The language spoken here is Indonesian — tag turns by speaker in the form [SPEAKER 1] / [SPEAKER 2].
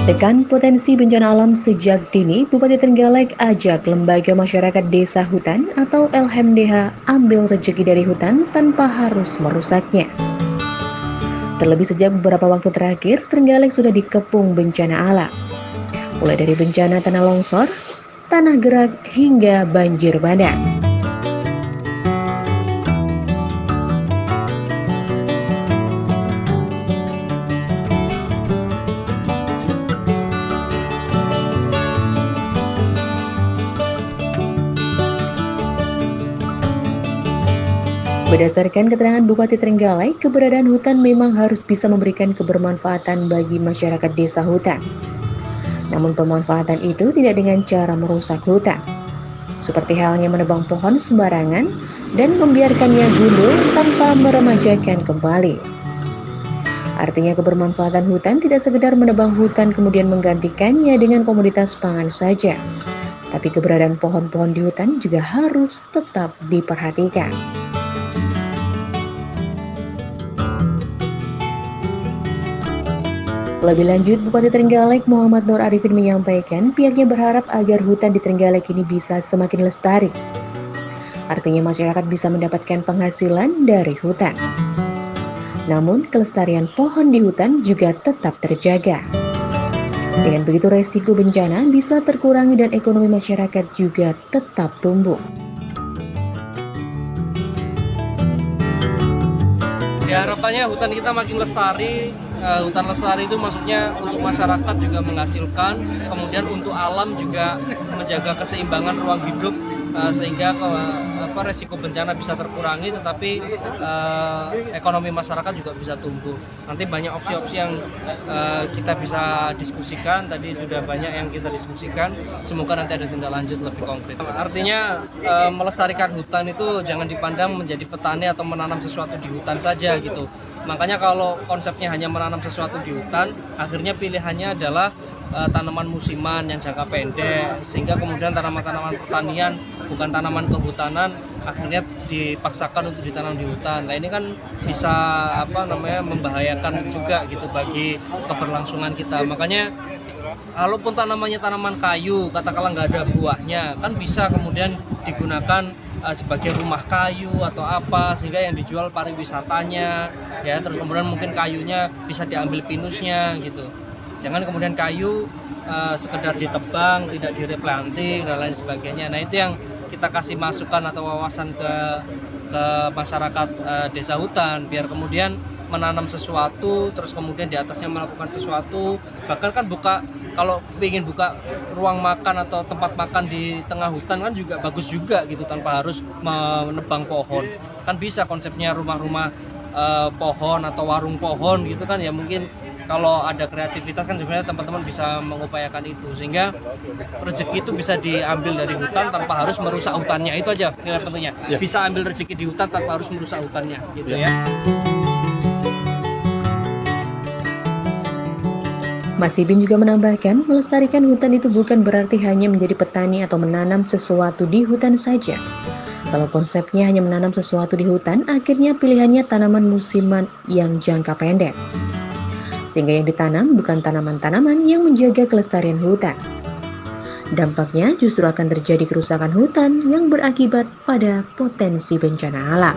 [SPEAKER 1] Tekan potensi bencana alam sejak dini, Bupati Trenggalek ajak lembaga masyarakat desa hutan atau LMDH ambil rezeki dari hutan tanpa harus merusaknya. Terlebih sejak beberapa waktu terakhir, Trenggalek sudah dikepung bencana alam. Mulai dari bencana tanah longsor, tanah gerak, hingga banjir bandang. Berdasarkan keterangan Bupati Trenggalek, keberadaan hutan memang harus bisa memberikan kebermanfaatan bagi masyarakat desa hutan. Namun pemanfaatan itu tidak dengan cara merusak hutan, seperti halnya menebang pohon sembarangan dan membiarkannya gundul tanpa meremajakan kembali. Artinya kebermanfaatan hutan tidak sekedar menebang hutan kemudian menggantikannya dengan komoditas pangan saja, tapi keberadaan pohon-pohon di hutan juga harus tetap diperhatikan. Lebih lanjut, Bupati Trenggalek Muhammad Nur Arifin menyampaikan pihaknya berharap agar hutan di Trenggalek ini bisa semakin lestari. Artinya masyarakat bisa mendapatkan penghasilan dari hutan. Namun, kelestarian pohon di hutan juga tetap terjaga. Dengan begitu resiko bencana bisa terkurangi dan ekonomi masyarakat juga tetap tumbuh.
[SPEAKER 2] Ya, harapannya hutan kita makin lestari. Hutan lestari itu maksudnya untuk masyarakat juga menghasilkan, kemudian untuk alam juga menjaga keseimbangan ruang hidup sehingga resiko bencana bisa terkurangi, tetapi ekonomi masyarakat juga bisa tumbuh. Nanti banyak opsi-opsi yang kita bisa diskusikan, tadi sudah banyak yang kita diskusikan, semoga nanti ada tindak lanjut lebih konkret. Artinya melestarikan hutan itu jangan dipandang menjadi petani atau menanam sesuatu di hutan saja gitu. Makanya kalau konsepnya hanya menanam sesuatu di hutan, akhirnya pilihannya adalah tanaman musiman yang jangka pendek, sehingga kemudian tanaman-tanaman pertanian bukan tanaman kehutanan akhirnya dipaksakan untuk ditanam di hutan. Nah ini kan bisa membahayakan juga gitu bagi keberlangsungan kita. Makanya walaupun tanamannya tanaman kayu, katakanlah nggak ada buahnya, kan bisa kemudian digunakan sebagai rumah kayu atau apa, sehingga yang dijual pariwisatanya ya, terus kemudian mungkin kayunya bisa diambil pinusnya gitu. Jangan kemudian kayu sekedar ditebang, tidak direplanting dan lain sebagainya. Nah itu yang kita kasih masukan atau wawasan ke masyarakat desa hutan, biar kemudian menanam sesuatu, terus kemudian di atasnya melakukan sesuatu. Bahkan kan kalau ingin buka ruang makan atau tempat makan di tengah hutan kan juga bagus juga gitu, tanpa harus menebang pohon. Kan bisa konsepnya rumah-rumah pohon atau warung pohon gitu kan ya. Mungkin kalau ada kreativitas kan sebenarnya teman-teman bisa mengupayakan itu, sehingga rezeki itu bisa diambil dari hutan tanpa harus merusak hutannya. Itu aja nilai pentingnya, bisa ambil rezeki di hutan tanpa harus merusak hutannya gitu ya.
[SPEAKER 1] Mas Ibin juga menambahkan, melestarikan hutan itu bukan berarti hanya menjadi petani atau menanam sesuatu di hutan saja. Kalau konsepnya hanya menanam sesuatu di hutan, akhirnya pilihannya tanaman musiman yang jangka pendek. Sehingga yang ditanam bukan tanaman-tanaman yang menjaga kelestarian hutan. Dampaknya justru akan terjadi kerusakan hutan yang berakibat pada potensi bencana alam.